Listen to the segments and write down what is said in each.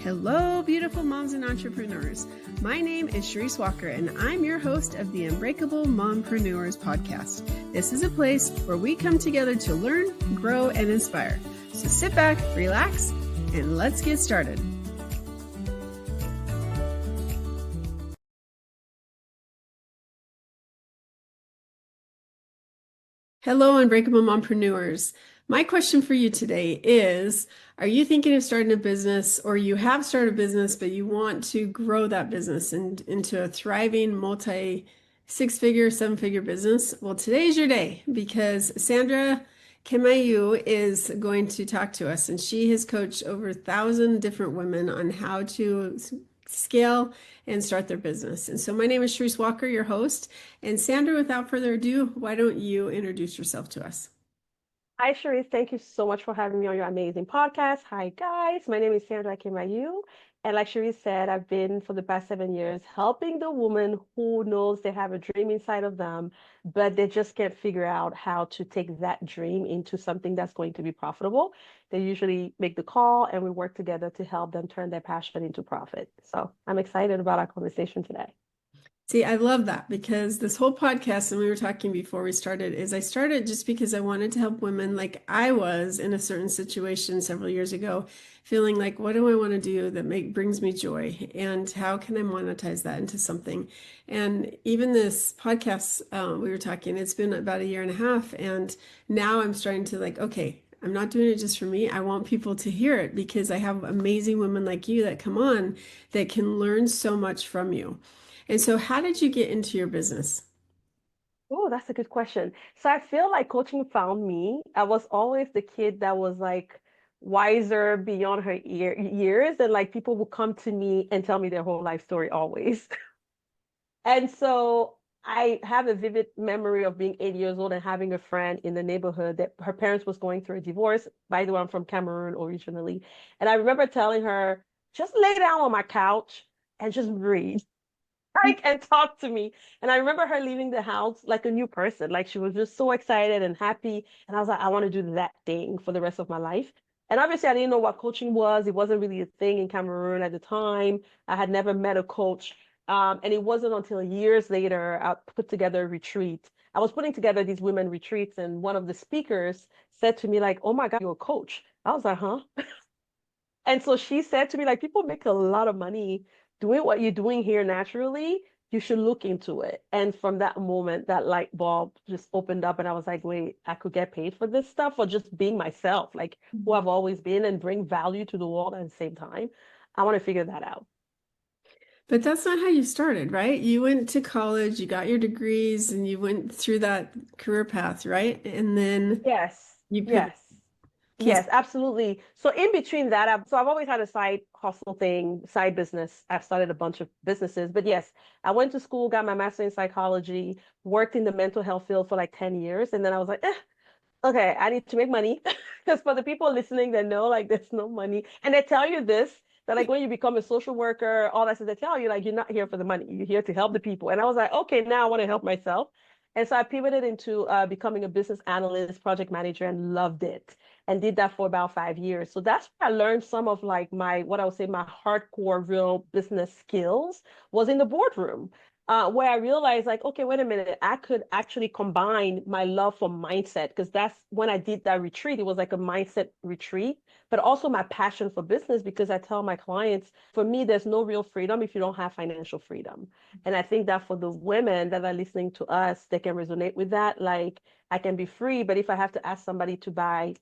Hello, beautiful moms and entrepreneurs. My name is Charisse Walker, and I'm your host of the Unbreakable Mompreneurs podcast. This is a place where we come together to learn, grow, and inspire. So sit back, relax, and let's get started. Hello, Unbreakable Mompreneurs. My question for you today is, are you thinking of starting a business, or you have started a business, but you want to grow that business into a thriving multi-six-figure, seven-figure business? Well, today's your day, because Sandra Kemayou is going to talk to us, and she has coached over 1,000 different women on how to scale and start their business. And so my name is Charisse Walker, your host. And Sandra, without further ado, why don't you introduce yourself to us? Hi, Charisse. Thank you so much for having me on your amazing podcast. Hi, guys. My name is Sandra Kemayou. And like Charisse said, I've been for the past 7 years helping the woman who knows they have a dream inside of them, but they just can't figure out how to take that dream into something that's going to be profitable. They usually make the call and we work together to help them turn their passion into profit. So I'm excited about our conversation today. See, I love that, because this whole podcast, and we were talking before we started, is I started just because I wanted to help women like I was in a certain situation several years ago, feeling like, what do I want to do that brings me joy? And how can I monetize that into something? And even this podcast, we were talking, it's been about a year and a half. And now I'm starting to okay, I'm not doing it just for me. I want people to hear it, because I have amazing women like you that come on that can learn so much from you. And so how did you get into your business? Oh, that's a good question. So I feel like coaching found me. I was always the kid that was like wiser beyond her years, and like people would come to me and tell me their whole life story always. And so I have a vivid memory of being 8 years old and having a friend in the neighborhood that her parents was going through a divorce. By the way, I'm from Cameroon originally. And I remember telling her, just lay down on my couch and just breathe. And talk to me. And I remember her leaving the house like a new person. Like she was just so excited and happy. And I was like, I want to do that thing for the rest of my life. And obviously, I didn't know what coaching was. It wasn't really a thing in Cameroon at the time. I had never met a coach. And it wasn't until years later I put together a retreat. I was putting together these women retreats, and one of the speakers said to me, like, oh my God, you're a coach. I was like, huh? And so she said to me, like, people make a lot of money doing what you're doing here naturally. You should look into it. And from that moment, that light bulb just opened up, and I was like, wait, I could get paid for this stuff, or just being myself, like who I've always been, and bring value to the world at the same time. I want to figure that out. But that's not how you started, right? You went to college, you got your degrees, and you went through that career path, right? And then Yes, you pivoted. yes. Yes, absolutely. So in between that, I've always had a side hustle thing, side business. I've started a bunch of businesses, but yes, I went to school, got my master in psychology, worked in the mental health field for like 10 years. And then I was like, okay, I need to make money. Because for the people listening that know, like, there's no money. And they tell you this, that like when you become a social worker, all that stuff, they tell you like, you're not here for the money. You're here to help the people. And I was like, okay, now I want to help myself. And so I pivoted into becoming a business analyst, project manager, and loved it. And did that for about 5 years. So that's where I learned some of like what I would say my hardcore real business skills was in the boardroom, where I realized like, okay, wait a minute, I could actually combine my love for mindset, because that's when I did that retreat. It was like a mindset retreat, but also my passion for business, because I tell my clients, for me, there's no real freedom if you don't have financial freedom. And I think that for the women that are listening to us, they can resonate with that. Like, I can be free, but if I have to ask somebody to buy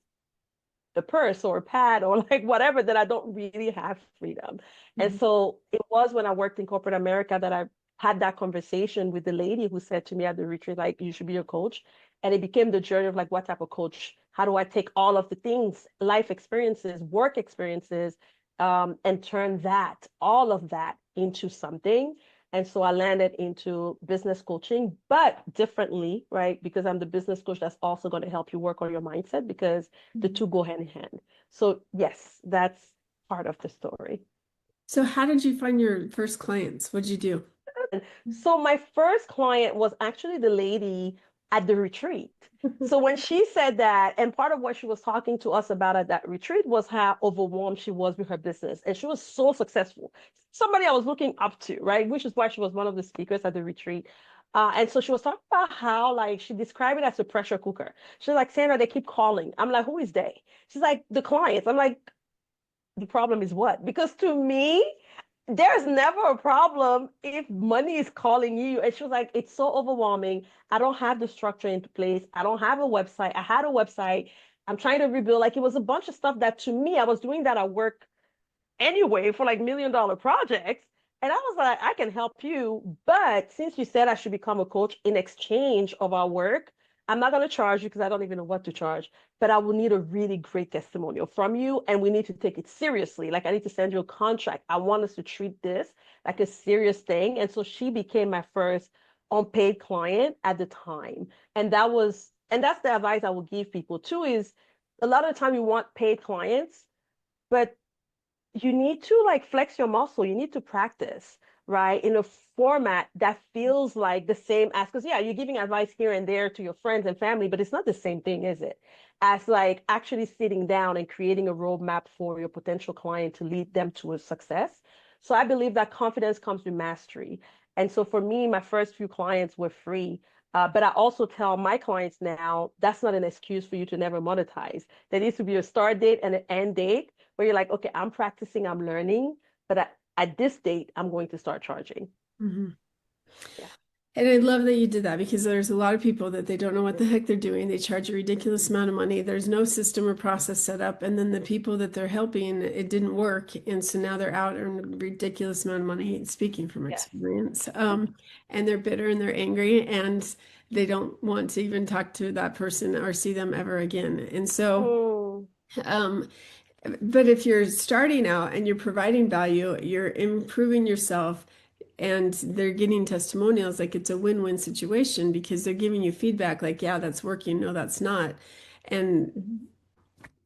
a purse or a pad or like whatever, that I don't really have freedom. And so it was when I worked in corporate America that I had that conversation with the lady who said to me at the retreat, like, you should be a coach. And it became the journey of like, what type of coach? How do I take all of the things, life experiences, work experiences, and turn all of that into something? And so I landed into business coaching, but differently, right? Because I'm the business coach that's also going to help you work on your mindset, because the two go hand in hand. So yes, that's part of the story. So how did you find your first clients? What'd you do? So my first client was actually the lady at the retreat. So when she said that, and part of what she was talking to us about at that retreat was how overwhelmed she was with her business. And she was so successful. Somebody I was looking up to, right? Which is why she was one of the speakers at the retreat. And so she was talking about how, like, she described it as a pressure cooker. She's like, Sandra, they keep calling. I'm like, who is they? She's like, the clients. I'm like, the problem is what? Because to me, there's never a problem if money is calling you. And she was like, it's so overwhelming. I don't have the structure into place. I don't have a website. I had a website. I'm trying to rebuild. Like it was a bunch of stuff that to me, I was doing that at work anyway for like $1 million projects. And I was like, I can help you. But since you said I should become a coach in exchange of our work, I'm not going to charge you because I don't even know what to charge. But I will need a really great testimonial from you. And we need to take it seriously. Like I need to send you a contract. I want us to treat this like a serious thing. And so she became my first unpaid client at the time. And that's the advice I will give people too, is a lot of the time you want paid clients, but you need to like flex your muscle. You need to practice, right? In a format that feels like the same as, because yeah, you're giving advice here and there to your friends and family, but it's not the same thing, is it? As like actually sitting down and creating a roadmap for your potential client to lead them to a success. So I believe that confidence comes with mastery. And so for me, my first few clients were free. But I also tell my clients now, that's not an excuse for you to never monetize. There needs to be a start date and an end date where you're like, okay, I'm practicing, I'm learning, but at this date, I'm going to start charging. Mm-hmm. Yeah. And I love that you did that because there's a lot of people that they don't know what the heck they're doing. They charge a ridiculous amount of money. There's no system or process set up. And then the people that they're helping, it didn't work. And so now they're out earning a ridiculous amount of money, speaking from Yes. experience. And they're bitter and they're angry and they don't want to even talk to that person or see them ever again. And so, Mm. um, but if you're starting out and you're providing value, you're improving yourself and they're getting testimonials, like it's a win-win situation because they're giving you feedback like, yeah, that's working, no, that's not. And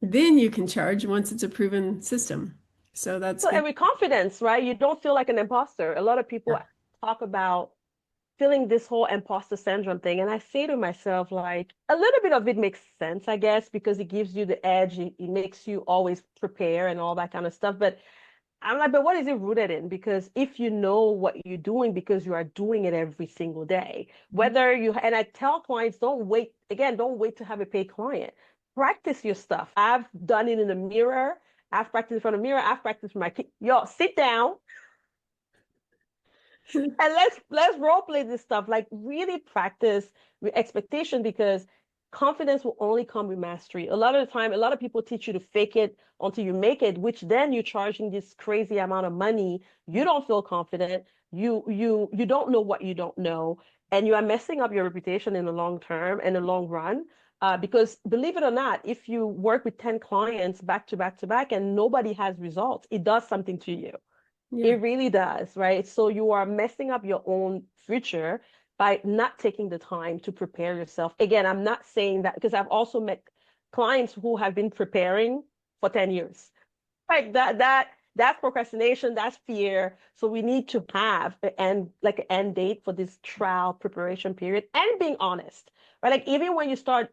then you can charge once it's a proven system. So that's So, and good. with confidence, right? You don't feel like an imposter. A lot of people Yeah. talk about feeling this whole imposter syndrome thing. And I say to myself, like, a little bit of it makes sense, I guess, because it gives you the edge. It makes you always prepare and all that kind of stuff. But I'm like, but what is it rooted in? Because if you know what you're doing, because you are doing it every single day, whether you, and I tell clients, don't wait, again, don't wait to have a paid client. Practice your stuff. I've done it in the mirror. I've practiced in front of the mirror. I've practiced for my kids. Y'all sit down and let's role play this stuff. Like really practice with expectation because confidence will only come with mastery. A lot of the time, a lot of people teach you to fake it until you make it, which then you're charging this crazy amount of money. You don't feel confident. You don't know what you don't know, and you are messing up your reputation in the long term and the long run. Because believe it or not, if you work with 10 clients back to back to back and nobody has results, it does something to you. Yeah. It really does, right? So you are messing up your own future by not taking the time to prepare yourself. Again, I'm not saying that because I've also met clients who have been preparing for 10 years. Like that's procrastination, that's fear. So we need to have an end date for this trial preparation period and being honest. Right? Like even when you start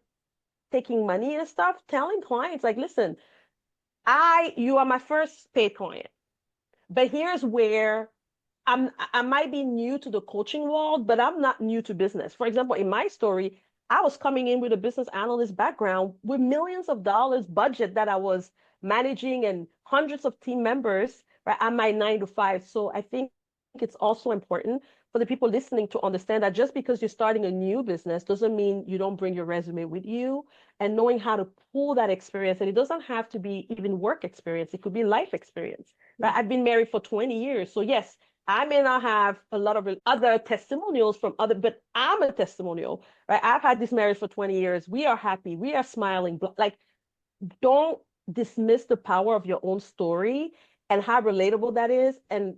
taking money and stuff, telling clients like, listen, you are my first paid client. But here's where I might be new to the coaching world, but I'm not new to business. For example, in my story, I was coming in with a business analyst background with millions of dollars budget that I was managing and hundreds of team members, right, at my 9 to 5. So I think it's also important for the people listening to understand that just because you're starting a new business doesn't mean you don't bring your resume with you and knowing how to pull that experience. And it doesn't have to be even work experience. It could be life experience, right? I've been married for 20 years. So yes, I may not have a lot of other testimonials from other, but I'm a testimonial, right? I've had this marriage for 20 years. We are happy. We are smiling. Like, don't dismiss the power of your own story and how relatable that is. And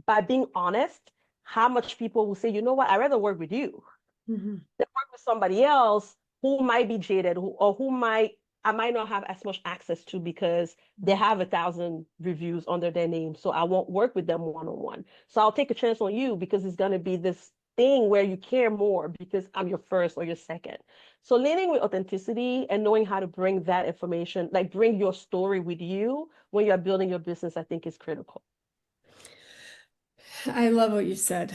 by being honest, how much people will say, you know what, I'd rather work with you Mm-hmm. than work with somebody else who might be jaded or who I might not have as much access to because they have 1,000 reviews under their name. So I won't work with them one-on-one. So I'll take a chance on you because it's going to be this thing where you care more because I'm your first or your second. So leading with authenticity and knowing how to bring that information, like bring your story with you when you're building your business, I think is critical. I love what you said,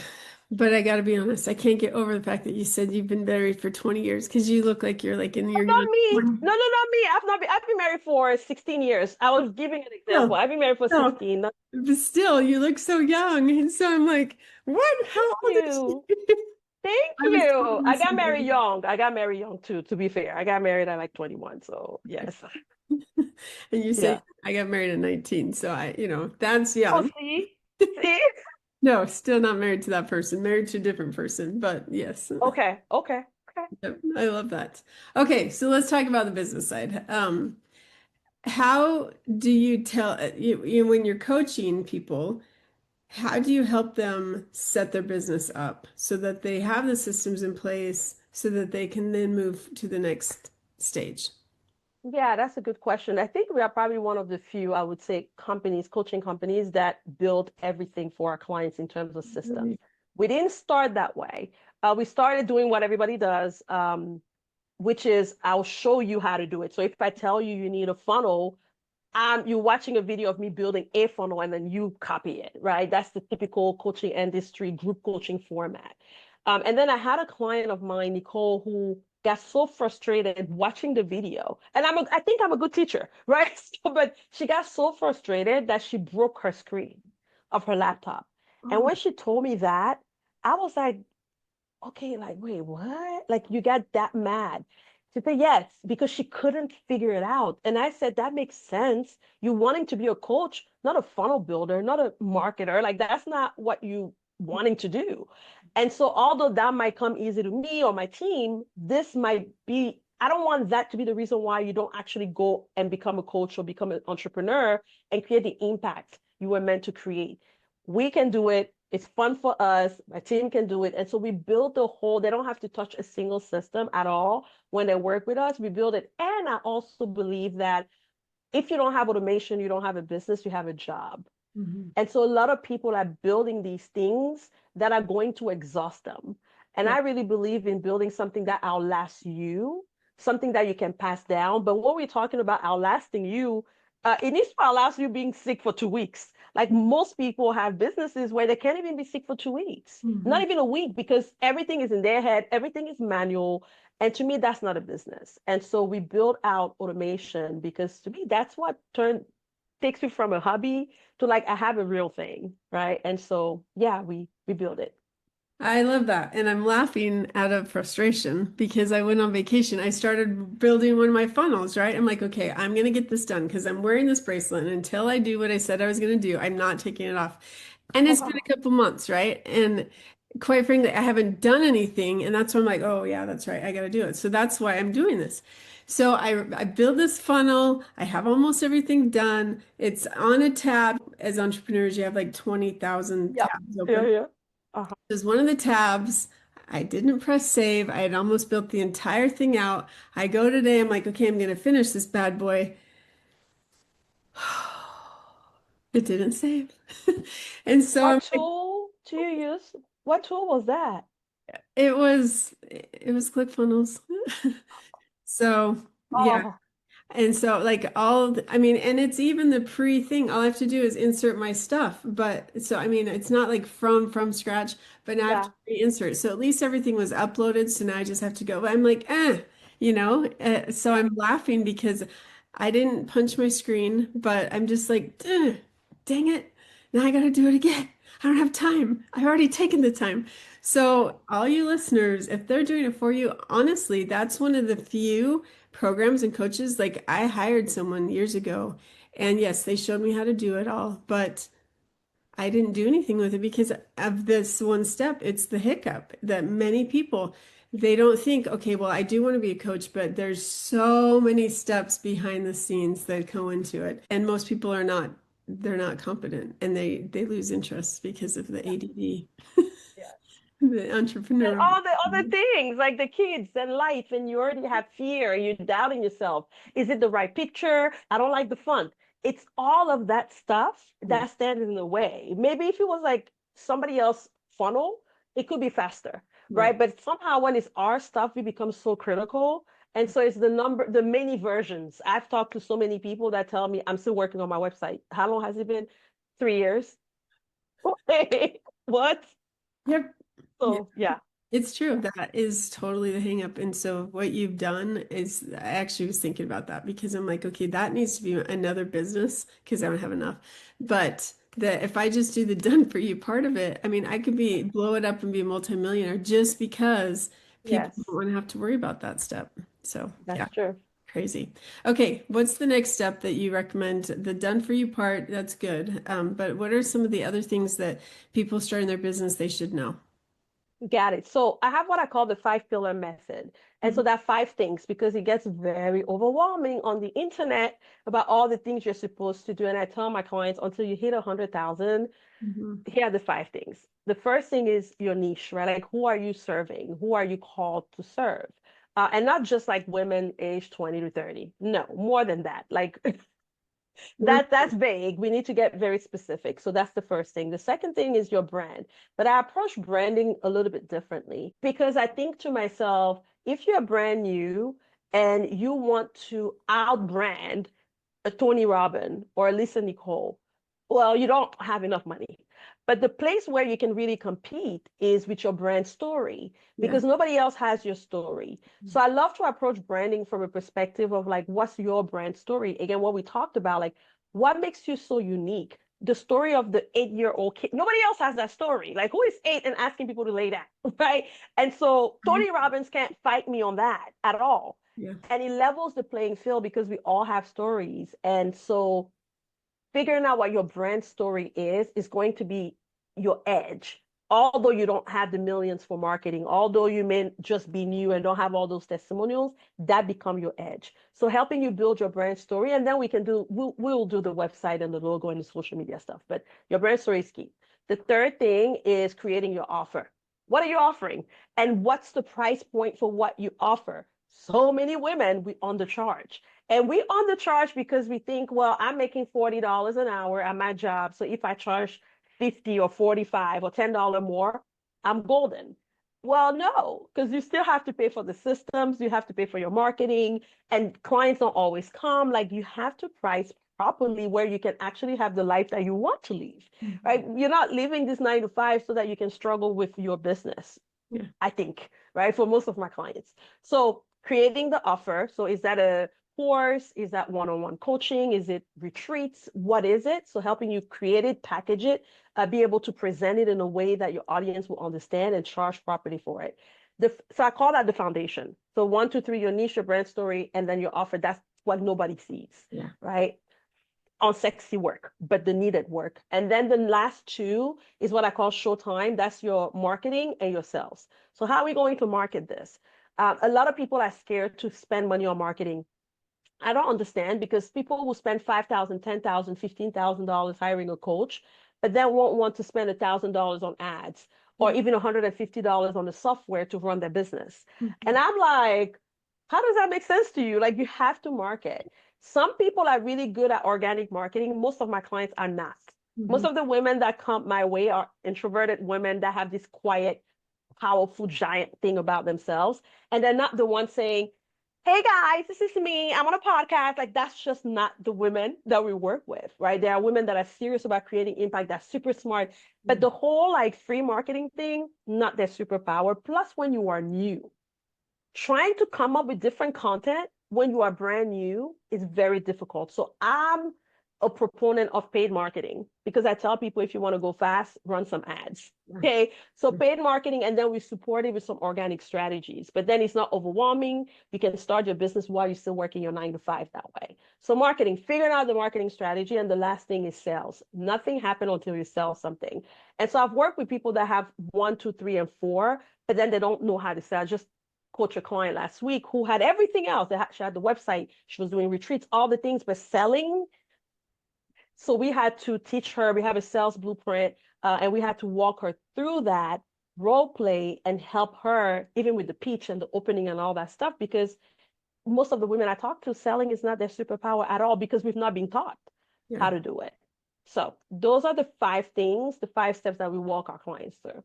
but I got to be honest, I can't get over the fact that you said you've been married for 20 years because you look like you're like in your Not young me. 20s. No, no, not me. I've been married for 16 years. I was giving an example. Still, I've been married for no, 16. Not but still, you look so young. And so I'm like, what? How old is she? you. Thank I was you. totally I got married saying, young. I got married young too, to be fair. I got married at like 21. So yes. and you say, Yeah. I got married at 19. So that's Oh, young. see? See? No, still not married to that person, married to a different person, but yes. Okay. Okay. Okay. Yep, I love that. Okay, so let's talk about the business side. How do you tell when you're coaching people, how do you help them set their business up so that they have the systems in place so that they can then move to the next stage? Yeah, that's a good question. I think we are probably one of the few, I would say, coaching companies that build everything for our clients in terms of systems. We didn't start that way. We started doing what everybody does, which is I'll show you how to do it. So if I tell you you need a funnel, you're watching a video of me building a funnel and then you copy it, right? That's the typical coaching industry group coaching format. And then I had a client of mine, Nicole, who got so frustrated watching the video. And I think I'm a good teacher, right? But she got so frustrated that she broke her screen of her laptop. And Oh, when she told me that, I was like, okay, like, wait, what? Like, you got that mad? She said, yes, because she couldn't figure it out. And I said, that makes sense. You wanting to be a coach, not a funnel builder, not a marketer. Like, that's not what you wanting to do. And so, although that might come easy to me or my team, this might be, I don't want that to be the reason why you don't actually go and become a coach or become an entrepreneur and create the impact you were meant to create. We can do it. It's fun for us. My team can do it. And so we build the whole, they don't have to touch a single system at all when they work with us. We build it. And I also believe that if you don't have automation, you don't have a business, you have a job. mhm. And so a lot of people are building these things that are going to exhaust them. And Yeah. I really believe in building something that outlasts you, something that you can pass down. But when we're talking about outlasting you, it needs to outlast you being sick for 2 weeks. Like most people have businesses where they can't even be sick for 2 weeks, not Mhm. even a week, because everything is in their head, everything is manual. And to me, that's not a business. And so we build out automation because to me, that's what takes me from a hobby to like I have a real thing, right? And so yeah, we build it. I love that. And I'm laughing out of frustration because I went on vacation. I started building one of my funnels, right? I'm like, okay, I'm going to get this done because I'm wearing this bracelet. And until I do what I said I was going to do, I'm not taking it off. And Oh it's been a wow. couple months, right? And quite frankly, I haven't done anything. And that's why I'm like, oh, yeah, that's right. I got to do it. So that's why I'm doing this. So I build this funnel. I have almost everything done. It's on a tab. As entrepreneurs, you have like 20,000 Yeah. tabs Yeah, open. yeah. Uh-huh. Is one of the tabs. I didn't press save. I had almost built the entire thing out. I go today, I'm like, okay, I'm gonna finish this bad boy. It didn't save. And so What I'm like, tool do you use? What tool was that? it was ClickFunnels. So yeah. Oh, And so like I mean, and it's even the pre thing. All I have to do is insert my stuff. But so I mean, it's not like from scratch, but now I have to yeah. reinsert. So at least everything was uploaded. So now I just have to go. But I'm like, so Yeah. I'm laughing because I didn't punch my screen, but I'm just like, dang it. Now I gotta do it again. I don't have time. I've already taken the time. So all you listeners, if they're doing it for you, honestly, that's one of the few programs and coaches. Like I hired someone years ago, and yes, they showed me how to do it all, but I didn't do anything with it because of this one step. It's the hiccup that many people they don't think, okay, well, I do want to be a coach, but there's so many steps behind the scenes that go into it. And most people they're not competent and they lose interest because of the Yeah. ADD, Yeah. the And entrepreneur. all the other things like the kids and life, and you already have fear, you're doubting yourself. Is it the right picture? I don't like the font. It's all of that stuff Yeah. that stands in the way. Maybe if it was like somebody else funnel, it could be faster, Right. right? But somehow when it's our stuff, we become so critical. And so it's the many versions. I've talked to so many people that tell me I'm still working on my website. How long has it been? 3 years. What? Yep. Yeah. So yeah, It's true. That is totally the hang up. And so what you've done is I actually was thinking about that because I'm like, okay, that needs to be another business because I don't have enough. But that if I just do the done for you part of it, I mean, I could be blow it up and be a multimillionaire just because people don't yes, want to have to worry about that step. So yeah, that's true. crazy. Okay, what's the next step that you recommend? The done for you part, that's good. But what are some of the other things that people starting their business they should know? Got it. So I have what I call the five pillar method. And so that five things, because it gets very overwhelming on the internet about all the things you're supposed to do. And I tell my clients until you hit 100,000, Mhm. here are the five things. The first thing is your niche, right? Like who are you serving? Who are you called to serve? And not just like women aged 20 to 30. No, more than that. Like More. that's vague. We need to get very specific. So that's the first thing. The second thing is your brand. But I approach branding a little bit differently because I think to myself, if you're brand new and you want to outbrand a Tony Robbins or a Lisa Nicole, well, you don't have enough money. But the place where you can really compete is with your brand story Yeah. because nobody else has your story. So I love to approach branding from a perspective of like, what's your brand story? Again, what we talked about, like, what makes you so unique? The story of the 8-year-old kid. Nobody else has that story. Like, who is 8 and asking people to lay down, right? And so Tony Robbins can't fight me on that at all. Yeah. And it levels the playing field because we all have stories. And so figuring out what your brand story is going to be your edge. Although you don't have the millions for marketing, although you may just be new and don't have all those testimonials, that become your edge. So helping you build your brand story, and then we'll do the website and the logo and the social media stuff. But your brand story is key. The third thing is creating your offer. What are you offering? And what's the price point for what you offer? So many women, we undercharge. And we undercharge because we think, well, I'm making $40 an hour at my job. So if I charge 50 or 45 or $10 more, I'm golden. Well, no, because you still have to pay for the systems, you have to pay for your marketing, and clients don't always come. Like you have to price properly where you can actually have the life that you want to live, Mhm. right? You're not living this 9 to 5 so that you can struggle with your business. Yeah. I think, right? For most of my clients. So creating the offer. So is that a course? Is that one-on-one coaching? Is it retreats? What is it? So helping you create it, package it, be able to present it in a way that your audience will understand and charge properly for it. So I call that the foundation. So 1, 2, 3, your niche, your brand story, and then your offer. That's what nobody sees, Yeah. right? Unsexy work, but the needed work. And then the last two is what I call showtime. That's your marketing and your sales. So how are we going to market this? A lot of people are scared to spend money on marketing. I don't understand because people will spend $5,000, $10,000, $15,000 hiring a coach, but then won't want to spend $1,000 on ads or Yeah. even $150 on the software to run their business. And Mhm. I'm like, how does that make sense to you? Like you have to market. Some people are really good at organic marketing. Most of my clients are not. Most Mhm. of the women that come my way are introverted women that have this quiet, powerful, giant thing about themselves. And they're not the ones saying, hey guys, this is me. I'm on a podcast. Like that's just not the women that we work with, right? There are women that are serious about creating impact, that's super smart. But Yeah. the whole like free marketing thing, not their superpower. Plus, when you are new, trying to come up with different content when you are brand new is very difficult. So I'm a proponent of paid marketing because I tell people if you want to go fast, run some ads. Yeah. Okay. So paid marketing, and then we support it with some organic strategies. But then it's not overwhelming. You can start your business while you're still working your 9 to 5 that way. So marketing, figuring out the marketing strategy. And the last thing is sales. Nothing happens until you sell something. And so I've worked with people that have 1, 2, 3, and 4, but then they don't know how to sell. Just coach a client last week who had everything else. She had the website, she was doing retreats, all the things, but selling. So we had to teach her, we have a sales blueprint, and we had to walk her through that role play and help her, even with the pitch and the opening and all that stuff, because most of the women I talk to, selling is not their superpower at all because we've not been taught Yeah. how to do it. So those are the 5 things, the 5 steps that we walk our clients through.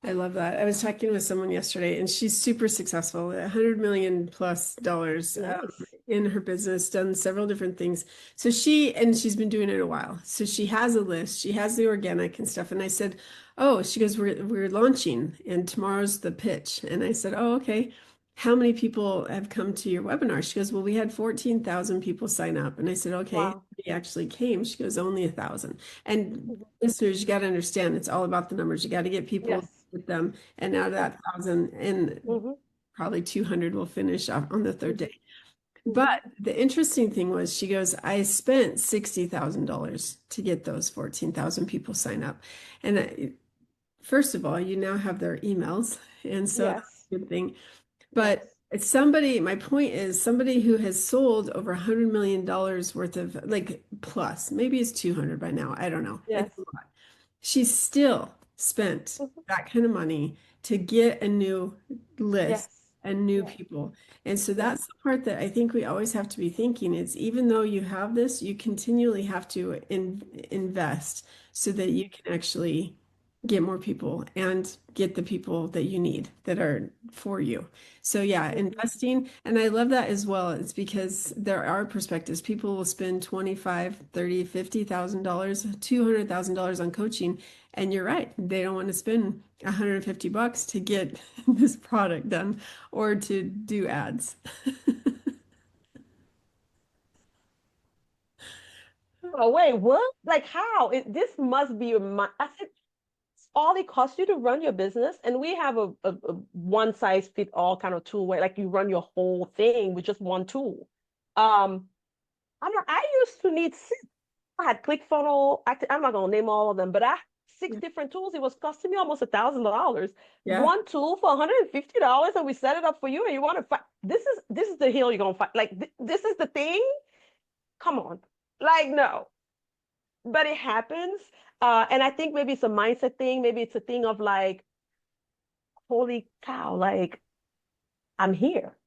I love that. I was talking with someone yesterday and she's super successful, $100 million+ Nice. in her business, done several different things. So she's been doing it a while. So she has a list, she has the organic and stuff. And I said, "Oh," she goes, we're launching and tomorrow's the pitch." And I said, "Oh, okay. How many people have come to your webinar?" She goes, "Well, we had 14,000 people sign up." And I said, "Okay, Wow. he actually came." She goes, "Only 1,000." And Mhm. listeners, you got to understand, it's all about the numbers. You got to get people Yes. with them. And out of Yes. that 1,000, and Hmm. probably 200 will finish off on the third Hmm. day. But Hmm. the interesting thing was, she goes, "I spent $60,000 to get those 14,000 people sign up." And first of all, you now have their emails. And so that's Yes. a good thing. But Yes. it's somebody, my point is somebody who has sold over $100 million worth of, like, plus, maybe it's 200 by now. I don't know. It's a Yes. lot. She still spent Hmm. that kind of money to get a new list Yes. and new Yes. people. And so Yes. that's the part that I think we always have to be thinking is, even though you have this, you continually have to invest so that you can actually get more people and get the people that you need that are for you. So yeah, Hmm. investing, and I love that as well. It's because there are perspectives. People will spend 25, 30, $50,000, $200,000 on coaching, and you're right. They don't want to spend $150 to get this product done or to do ads. Oh, wait, what? Like how? This must be I said, all it costs you to run your business. And we have a one size fit all kind of tool where like you run your whole thing with just one tool. Um, I used to need six. I had ClickFunnels. I'm not gonna name all of them, but I six different tools. It was costing me almost $1,000. Yeah. One tool for $150, and we set it up for you, and you want to fight. This is the hill you're gonna fight. Like this is the thing. Come on, like no, but it happens. And I think maybe it's a mindset thing. Maybe it's a thing of like, holy cow, like I'm here.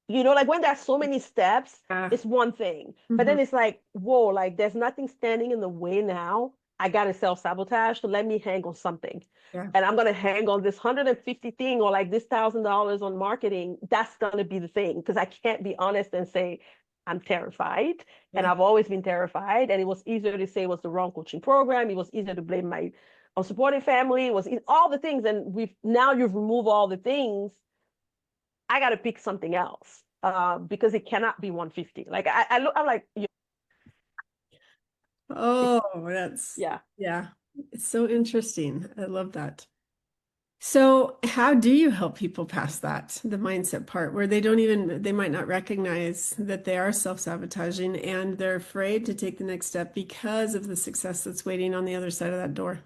Like when there's so many steps, Yeah. it's one thing. But Mhm. then it's like, whoa, like there's nothing standing in the way now. I got to self-sabotage to let me hang on something. Yeah. And I'm going to hang on this 150 thing or like this $1,000 on marketing. That's going to be the thing because I can't be honest and say, I'm terrified. And Yeah. I've always been terrified. And it was easier to say it was the wrong coaching program. It was easier to blame my unsupported family. It was all the things. And you've removed all the things. I got to pick something else because it cannot be 150. Like I look, I'm like, Oh, that's, yeah. yeah. It's so interesting. I love that. So, how do you help people pass that, the mindset part, where they might not recognize that they are self-sabotaging and they're afraid to take the next step because of the success that's waiting on the other side of that door?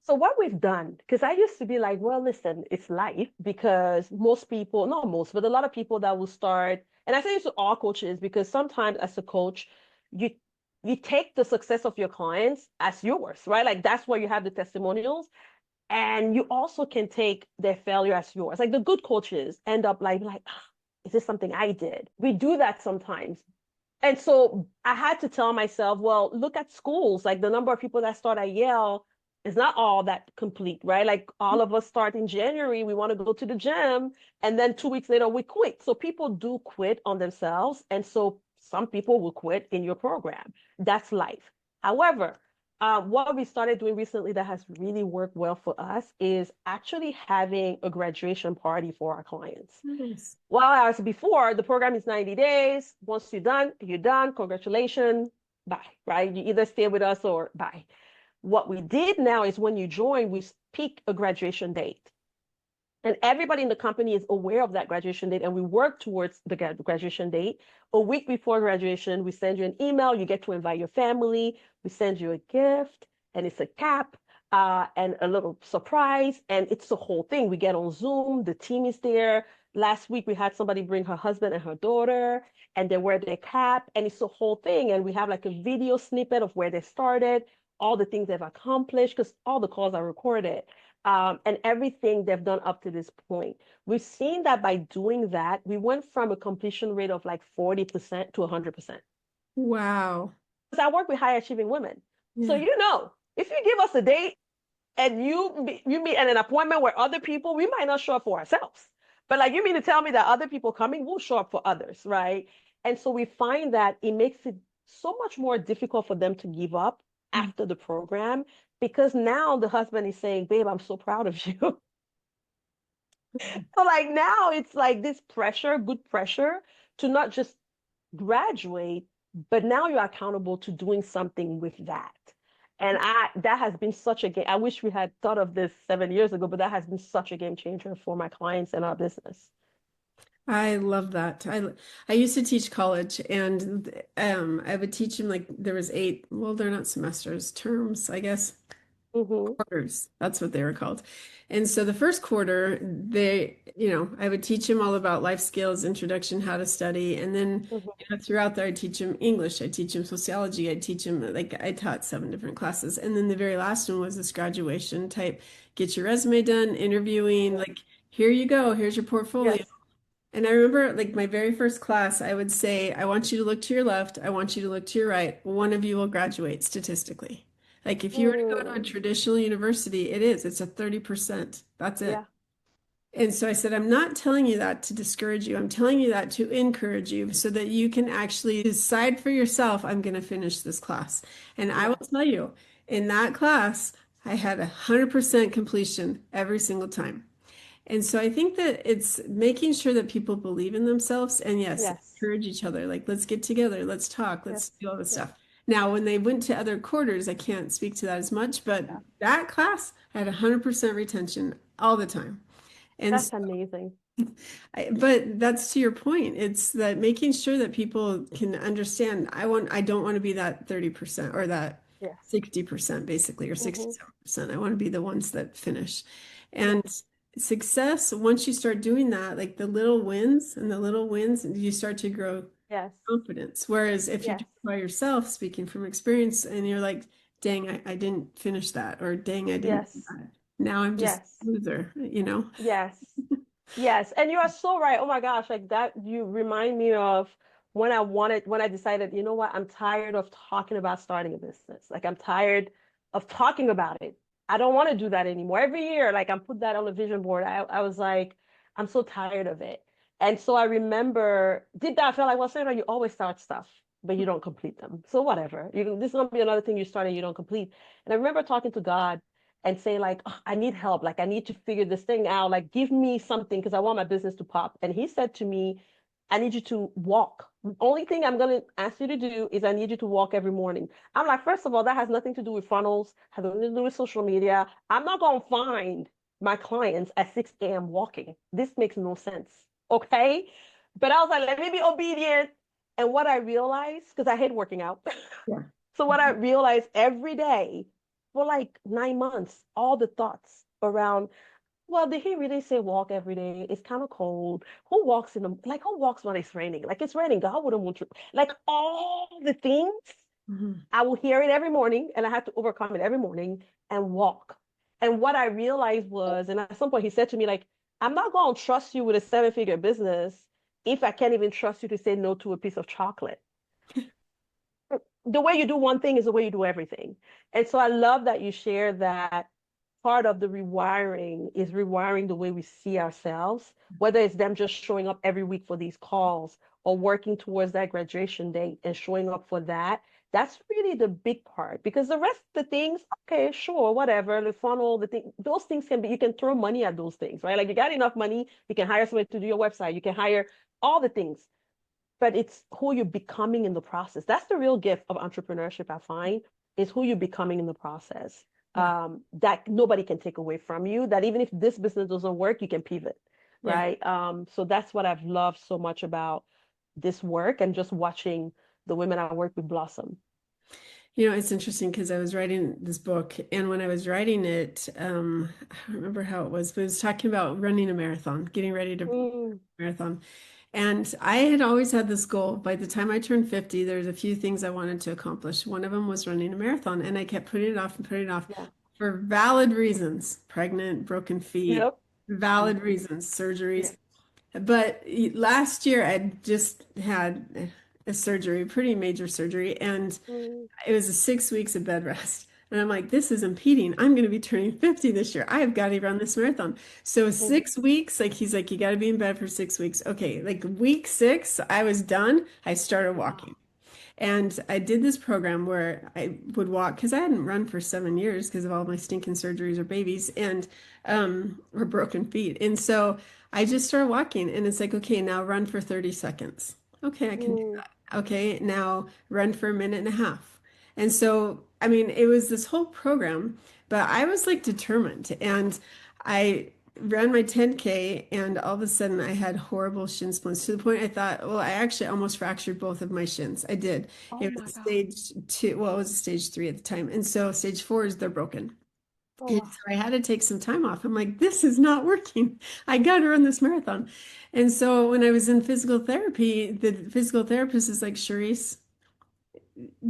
So what we've done, because I used to be like, well, listen, it's life because most people, not most, but a lot of people that will start, and I say this to all coaches because sometimes as a coach, you you take the success of your clients as yours, right? Like that's where you have the testimonials. And you also can take their failure as yours. Like the good coaches end up like, is this something I did? We do that sometimes. And so I had to tell myself, well, look at schools. Like the number of people that start at Yale is not all that complete, right? Like all of us start in January, we want to go to the gym, and then 2 weeks later we quit. So people do quit on themselves. And so some people will quit in your program. That's life. However, what we started doing recently that has really worked well for us is actually having a graduation party for our clients. Nice. While as before, the program is 90 days. Once you're done, you're done. Congratulations. Bye. Right? You either stay with us or bye. What we did now is when you join, we pick a graduation date. And everybody in the company is aware of that graduation date, and we work towards the graduation date. A week before graduation, we send you an email. You get to invite your family. We send you a gift, and it's a cap and a little surprise, and it's the whole thing. We get on Zoom. The team is there. Last week, we had somebody bring her husband and her daughter, and they wear their cap, and it's the whole thing. And we have like a video snippet of where they started, all the things they've accomplished, because all the calls are recorded and everything they've done up to this point. We've seen that by doing that, we went from a completion rate of like 40% to 100%. Wow. Because I work with high achieving women. So, Yeah. if you give us a date, And you meet at an appointment where other people, we might not show up for ourselves. But like you mean to tell me that other people coming will show up for others, right? And so we find that it makes it so much more difficult for them to give up after the program because now the husband is saying, babe, I'm so proud of you. So like now it's like this pressure, good pressure to not just graduate, but now you're accountable to doing something with that. And that has been such a game. I wish we had thought of this 7 years ago, but that has been such a game changer for my clients and our business. I love that. I used to teach college, and I would teach them like there was eight, well, they're not semesters, terms, I guess. Mm-hmm. Quarters. That's what they were called. And so the first quarter, I would teach them all about life skills, introduction, how to study. And then, Mm-hmm. throughout there, I'd teach them English. I'd teach them sociology. I'd teach them, like, I taught 7 different classes. And then the very last one was this graduation type, get your resume done, interviewing, Yeah. like, here you go, here's your portfolio. Yes. And I remember, like, my very first class, I would say, I want you to look to your left. I want you to look to your right. One of you will graduate statistically. Like, if you were to go to a Mm. traditional university, it's a 30%. That's it. Yeah. And so I said, I'm not telling you that to discourage you. I'm telling you that to encourage you so that you can actually decide for yourself, I'm going to finish this class. And I will Yes. tell you, in that class, I had 100% completion every single time. And so I think that it's making sure that people believe in themselves and yes, Yes. encourage each other. Like, let's get together, let's talk, let's Yes. do all this Yes. stuff. Now, when they went to other quarters, I can't speak to that as much, but Yeah. that class I had 100% retention all the time. And That's amazing. but that's to your point. It's that making sure that people can understand. I don't want to be that 30% or that Yes. 60% basically, or Mm-hmm. 67%. I want to be the ones that finish. And Yes. success, once you start doing that, like the little wins and the little wins, you start to grow Yes. confidence. Whereas if you do Yes. it by yourself, speaking from experience, and you're like, dang, I didn't finish that, or dang, I didn't do Yes. that. Now I'm just Yes. a loser. Yes. Yes, and you are so right. Oh my gosh, like that, you remind me of when I decided, you know what, I'm tired of talking about starting a business. Like I'm tired of talking about it. I don't want to do that anymore. Every year, like I'm put that on a vision board. I was like, I'm so tired of it. And so I remember, did that, I felt like, well, Sandra, you always start stuff, but you don't complete them. So whatever. This is gonna be another thing you start and you don't complete. And I remember talking to God and say like, "Oh, I need help. Like I need to figure this thing out. Like give me something because I want my business to pop." And he said to me, "I need you to walk. The only thing I'm gonna ask you to do is I need you to walk every morning." I'm like, first of all, that has nothing to do with funnels, has nothing to do with social media. I'm not gonna find my clients at 6 a.m. walking. This makes no sense. Okay. But I was like, let me be obedient. And what I realized, because I hate working out. Yeah. So what I realized every day for like 9 months, all the thoughts around, well, did he really say walk every day? It's kind of cold. Who walks when it's raining? Like it's raining. God wouldn't want to, like all the things, Mhm. I will hear it every morning and I have to overcome it every morning and walk. And what I realized was, and at some point he said to me, like, I'm not going to trust you with a 7-figure business if I can't even trust you to say no to a piece of chocolate. The way you do one thing is the way you do everything. And so I love that you share that part of the rewiring is rewiring the way we see ourselves, whether it's them just showing up every week for these calls or working towards that graduation date and showing up for that. That's really the big part because the rest of the things, okay, sure, whatever, the funnel, the thing, those things can be, you can throw money at those things, right? Like you got enough money, you can hire somebody to do your website, you can hire all the things, but it's who you're becoming in the process. That's the real gift of entrepreneurship, I find, is who you're becoming in the process. Yeah. That nobody can take away from you, that even if this business doesn't work, you can pivot, Yeah. right? So that's what I've loved so much about this work and just watching the women I work with blossom. It's interesting because I was writing this book, and when I was writing it, I don't remember how it was, but it was talking about running a marathon, getting ready to Mm, marathon. And I had always had this goal. By the time I turned 50, there's a few things I wanted to accomplish. One of them was running a marathon, and I kept putting it off and putting it off yeah. for valid reasons, pregnant, broken feet, Yep. valid Mm-hmm. reasons, Yeah. surgeries. But last year I just had a surgery, pretty major surgery, and Mm, it was 6 weeks of bed rest. And I'm like, this is impeding. I'm going to be turning 50 this year. I have got to run this marathon. So Mhm. 6 weeks, like he's like, you got to be in bed for 6 weeks. Okay, like week 6, I was done. I started walking. Wow. And I did this program where I would walk because I hadn't run for 7 years because of all my stinking surgeries or babies and or broken feet. And so I just started walking and it's like, okay, now run for 30 seconds. Okay, I can do Mm. that. Okay, now run for a minute and a half. And so, I mean, it was this whole program, but I was like determined and I ran my 10K and all of a sudden I had horrible shin splints to the point I thought, well, I actually almost fractured both of my shins. I did. Oh It my was God. stage 2, well, it was a stage 3 at the time. And so stage 4 is they're broken. Oh And wow. so I had to take some time off. I'm like, this is not working. I got to run this marathon. And so when I was in physical therapy, the physical therapist is like, Charisse,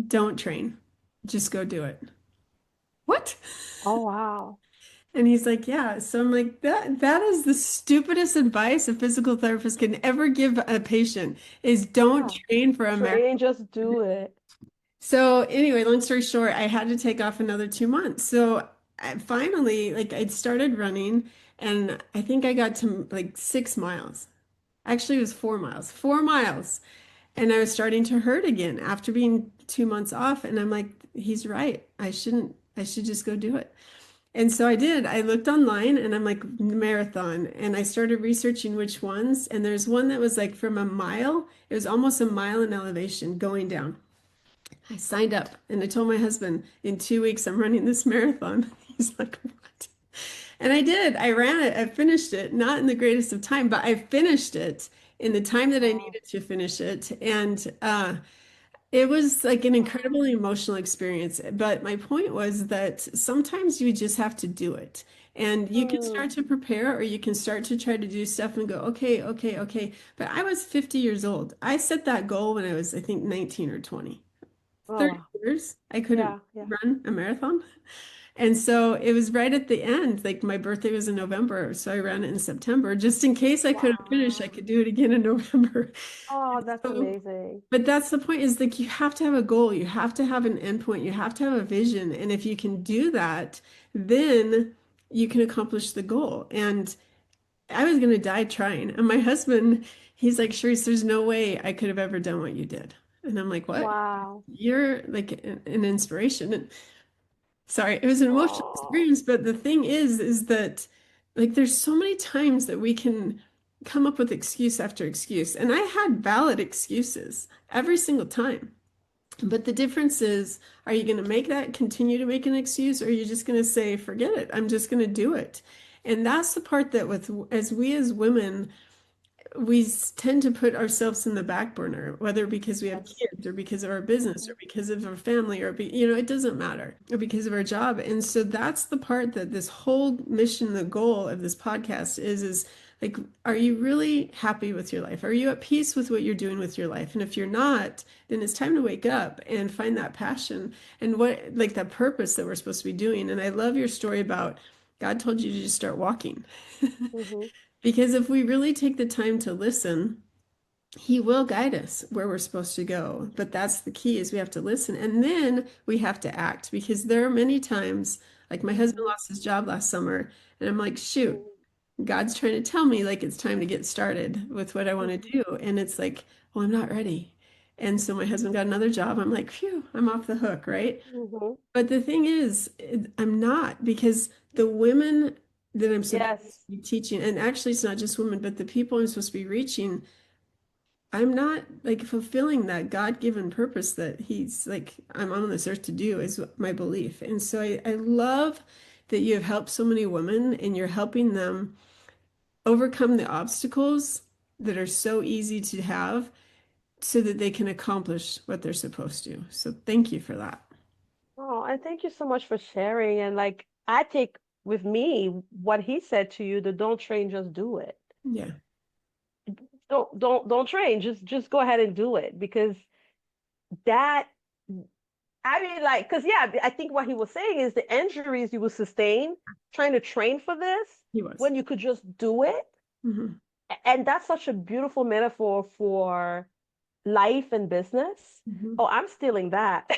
don't train. Just go do it. What? Oh wow. And he's like, yeah. So I'm like, that is the stupidest advice a physical therapist can ever give a patient is don't Yeah. train for a marathon. Train, just do it. So anyway, long story short, I had to take off another 2 months. So I finally, like I'd started running and I think I got to like 6 miles. Actually, it was 4 miles, 4 miles. And I was starting to hurt again after being 2 months off. And I'm like, he's right. I should just go do it. And so I did. I looked online and I'm like, marathon. And I started researching which ones. And there's one that was like from a mile, it was almost a mile in elevation going down. I signed up and I told my husband, in 2 weeks, I'm running this marathon. He's like, what? And I did. I ran it. I finished it, not in the greatest of time, but I finished it in the time that I Wow. needed to finish it. And it was like an Wow. incredibly emotional experience, but my point was that sometimes you just have to do it. And you can Mm. start to prepare or you can start to try to do stuff and go, okay, okay, okay. But I was 50 years old. I set that goal when I was, I think, 19 or 20. Oh 30 wow. years, I couldn't Yeah, yeah. run a marathon. And so it was right at the end, like my birthday was in November, so I ran it in September, just in case I couldn't finish, I Wow. could do it again in November. Oh, that's So amazing. but that's the point is like you have to have a goal, you have to have an endpoint, you have to have a vision. And if you can do that, then you can accomplish the goal. And I was going to die trying. And my husband, he's like, Sharice, there's no way I could have ever done what you did. And I'm like, what? Wow. You're like an inspiration. And sorry, it was an emotional Oh. experience. But the thing is that like there's so many times that we can come up with excuse after excuse. And I had valid excuses every single time. But the difference is, are you going to make that continue to make an excuse, or are you just going to say, forget it, I'm just going to do it? And that's the part that with as we as women, we tend to put ourselves in the back burner, whether because we have Yes. kids or because of our business or Mhm. because of our family or it doesn't matter, or because of our job. And so that's the part that this whole mission, the goal of this podcast is like, are you really happy with your life? Are you at peace with what you're doing with your life? And if you're not, then it's time to wake up and find that passion and what like that purpose that we're supposed to be doing. And I love your story about God told you to just start walking. Mhm. Because if we really take the time to listen, he will guide us where we're supposed to go. But that's the key is we have to listen and then we have to act because there are many times like my husband Mhm. lost his job last summer and I'm like, shoot, Mhm. God's trying to tell me like it's time to get started with what I want to Mhm. do. And it's like, well, I'm not ready. And so my husband got another job. I'm like, phew, I'm off the hook, right? Mhm. But the thing is, I'm not because the women that I'm supposed Yes. to be teaching, and actually it's not just women, but the people I'm supposed to be reaching, I'm not like fulfilling that God-given purpose that he's like, I'm on this earth to do is my belief. And so I love that you have helped so many women and you're helping them overcome the obstacles that are so easy to have so that they can accomplish what they're supposed to. So thank you for that. Oh, and thank you so much for sharing. And like, I take with me what he said to you, the don't train, just do it. Yeah. Don't train, just go ahead and do it because that I mean, like, because yeah, I think what he was saying is the injuries you will sustain trying to train for this He was. when you could just do it. Hmm. And that's such a beautiful metaphor for life and business. Hmm. Oh, I'm stealing that.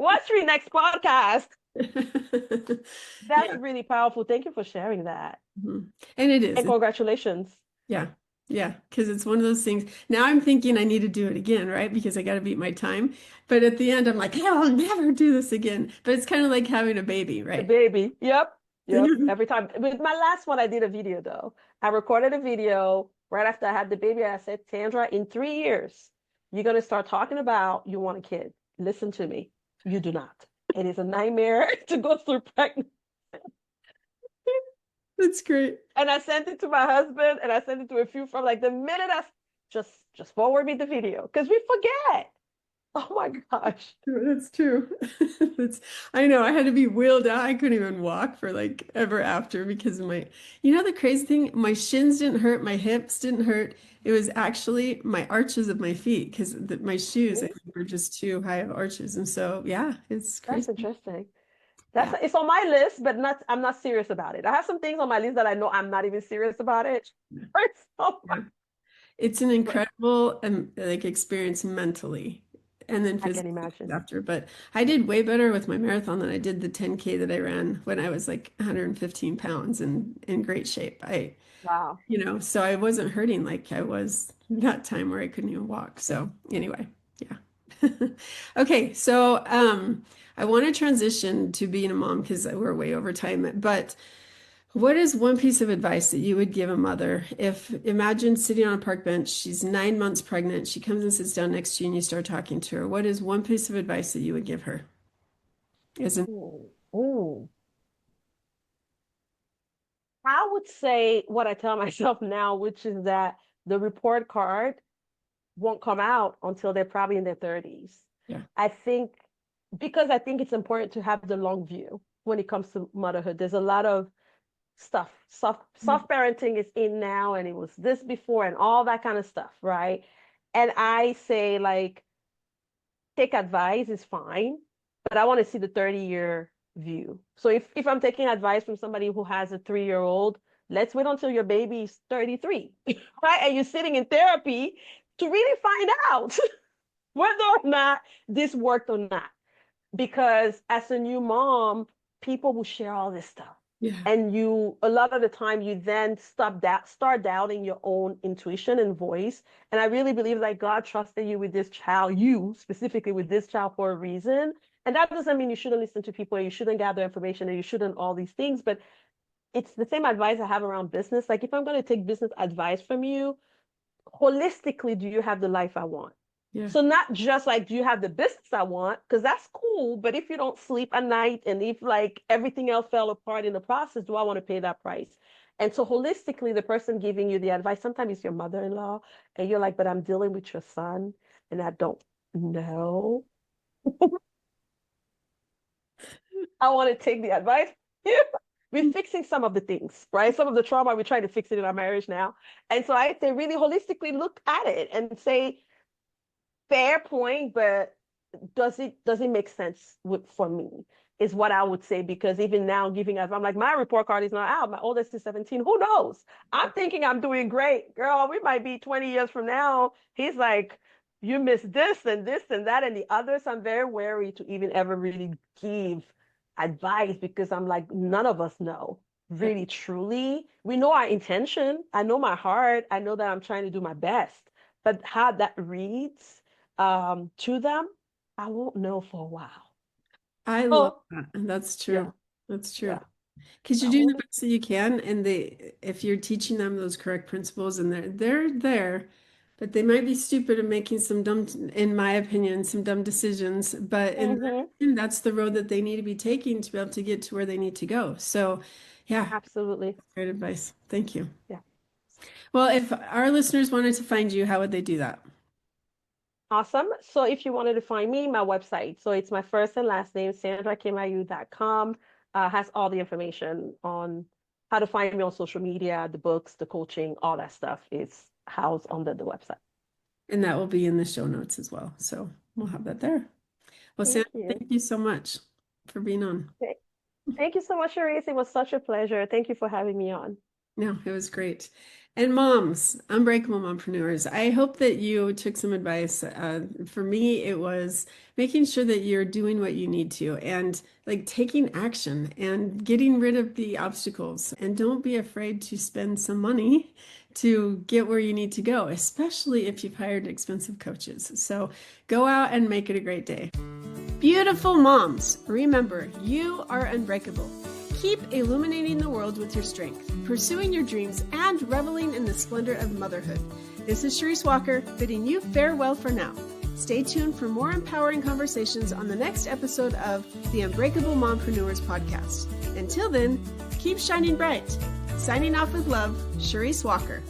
Watch your next podcast. That's Yeah. really powerful. Thank you for sharing that. And it is. And congratulations. Yeah. Yeah. Because it's one of those things. Now I'm thinking I need to do it again, right? Because I got to beat my time. But at the end, I'm like, I'll never do this again. But it's kind of like having a baby, The right? baby. Yep. Yep. Every time. With my last one, I did a video though. I recorded a video right after I had the baby. I said, Sandra, in 3 years, you're going to start talking about you want a kid. Listen to me. You do not. It is a nightmare to go through pregnancy. That's great. And I sent it to my husband and I sent it to a few from like the minute I just forward me the video because we forget. Oh my gosh. That's true. That's, I know I had to be wheeled out. I couldn't even walk for like ever after because of my, the crazy thing, my shins didn't hurt, my hips didn't hurt. It was actually my arches of my feet because my shoes, I think, were just too high of arches. And so, yeah, it's That's crazy. interesting. Yeah. It's on my list, but not I'm not serious about it. I have some things on my list that I know I'm not even serious about it. Yeah. It's an But incredible like experience mentally and then I can physically imagine. after. But I did way better with my marathon than I did the 10K that I ran when I was like 115 pounds and in great shape. Wow. So I wasn't hurting like I was that time where I couldn't even walk. So anyway, yeah. Okay, so I want to transition to being a mom because we're way over time, but what is one piece of advice that you would give a mother if imagine sitting on a park bench, she's 9 months pregnant, she comes and sits down next to you and you start talking to her. What is one piece of advice that you would give her? As in, Ooh. Ooh. I would say what I tell myself now, which is that the report card won't come out until they're probably in their 30s. yeah. I think because I think it's important to have the long view when it comes to motherhood. There's a lot of stuff. Soft parenting is in now and it was this before and all that kind of stuff, right? And I say like take advice is fine, but I want to see the 30-year view. So if I'm taking advice from somebody who has a 3-year-old, let's wait until your baby's 33, right? And you're sitting in therapy to really find out whether or not this worked or not. Because as a new mom, people will share all this stuff. Yeah. And a lot of the time, you then start doubting your own intuition and voice. And I really believe that God trusted you with this child, you specifically with this child for a reason. And that doesn't mean you shouldn't listen to people, and you shouldn't gather information, and you shouldn't all these things. But it's the same advice I have around business. Like if I'm going to take business advice from you, holistically, do you have the life I want? Yeah. So not just like, do you have the business I want? Because that's cool. But if you don't sleep at night and if like everything else fell apart in the process, do I want to pay that price? And so holistically, the person giving you the advice, sometimes it's your mother-in-law, and you're like, but I'm dealing with your son and I don't know. I want to take the advice. We're fixing some of the things, right? Some of the trauma, we're trying to fix it in our marriage now. And so I say really holistically look at it and say, fair point, but does it make sense for me? Is what I would say because even now giving advice, I'm like my report card is not out. My oldest is 17. Who knows? I'm thinking I'm doing great, girl. We might be 20 years from now. He's like, you missed this and that and the others. I'm very wary to even ever really give advice because I'm like none of us know Yeah. really truly. We know our intention. I know my heart. I know that I'm trying to do my best, but how that reads to them, I won't know for a while. I love Oh, that. And that's true. yeah, That's true. yeah. Because you're I doing the won't. best that you can, and if you're teaching them those correct principles, and they're there, but they might be stupid and making some dumb, in my opinion, some dumb decisions. But in their Hmm. opinion, that's the road that they need to be taking to be able to get to where they need to go. So, yeah, Absolutely. great advice. Thank you. Yeah. Well, if our listeners wanted to find you, how would they do that? Awesome. So if you wanted to find me, my website. So it's my first and last name, sandrakemayou.com, has all the information on how to find me on social media, the books, the coaching, all that stuff is housed under the website. And that will be in the show notes as well. So we'll have that there. Well, Sam, Thank you. thank you so much for being on. Thank you so much, Charisse. It was such a pleasure. Thank you for having me on. No, it was great. And moms, Unbreakable Mompreneurs, I hope that you took some advice. For me, it was making sure that you're doing what you need to and like taking action and getting rid of the obstacles. And don't be afraid to spend some money to get where you need to go, especially if you've hired expensive coaches. So go out and make it a great day. Beautiful moms, remember, you are unbreakable. Keep illuminating the world with your strength, pursuing your dreams, and reveling in the splendor of motherhood. This is Charisse Walker, bidding you farewell for now. Stay tuned for more empowering conversations on the next episode of the Unbreakable Mompreneurs podcast. Until then, keep shining bright. Signing off with love, Charisse Walker.